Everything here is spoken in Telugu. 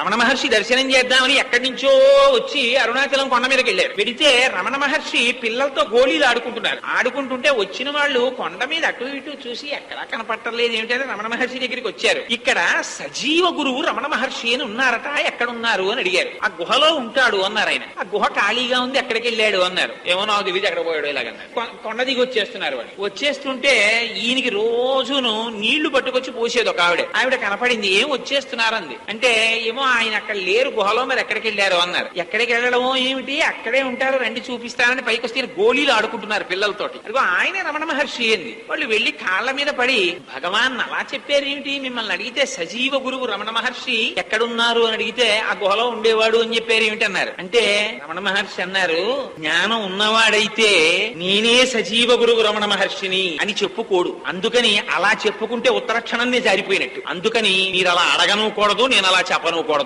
రమణ మహర్షి దర్శనం చేద్దామని ఎక్కడి నుంచో వచ్చి అరుణాచలం కొండ మీదకి వెళ్ళారు. వెడితే రమణ మహర్షి పిల్లలతో గోళీలు ఆడుకుంటున్నారు. ఆడుకుంటుంటే వచ్చిన వాళ్ళు కొండ మీద అటు ఇటు చూసి ఎక్కడా కనపట్టలేదు ఏమిటంటే రమణ మహర్షి దగ్గరికి వచ్చారు. ఇక్కడ సజీవ గురువు రమణ మహర్షి అని ఉన్నారట, ఎక్కడున్నారు అని అడిగారు. ఆ గుహలో ఉంటాడు అన్నారు ఆయన. ఆ గుహ ఖాళీగా ఉంది, ఎక్కడికి వెళ్ళాడు అన్నారు. ఏమో నాకు తెలియదు ఎక్కడ పోయాడు ఇలాగన్నారు. కొండ దిగి వచ్చేస్తున్నారు వాళ్ళు. వచ్చేస్తుంటే ఈయనకి రోజును నీళ్లు పట్టుకొచ్చి పోసేది ఒక ఆవిడ కనపడింది. ఏం వచ్చేస్తున్నారంది అంటే ఏమో ఆయన అక్కడ లేరు గుహలో, మరి ఎక్కడికి వెళ్ళారు అన్నారు. ఎక్కడికి వెళ్ళడమో ఏమిటి, అక్కడే ఉంటారు, రండి చూపిస్తానని పైకి వస్తే గోళీలు ఆడుకుంటున్నారు పిల్లలతోటి. అదిగో ఆయనే రమణ మహర్షి ఏంది. వాళ్ళు వెళ్లి కాళ్ల మీద పడి భగవాన్ అలా చెప్పారు ఏమిటి, మిమ్మల్ని అడిగితే సజీవ గురువు రమణ మహర్షి ఎక్కడున్నారు అని అడిగితే ఆ గుహలో ఉండేవాడు అని చెప్పారు ఏమిటి అన్నారు. అంటే రమణ మహర్షి అన్నారు, జ్ఞానం ఉన్నవాడైతే నేనే సజీవ గురువు రమణ మహర్షిని అని చెప్పుకోడు. అందుకని అలా చెప్పుకుంటే ఉత్తరక్షణాన్ని జారిపోయినట్టు. అందుకని మీరు అలా అడగనూకూడదు, నేను అలా చెప్పనూకూడదు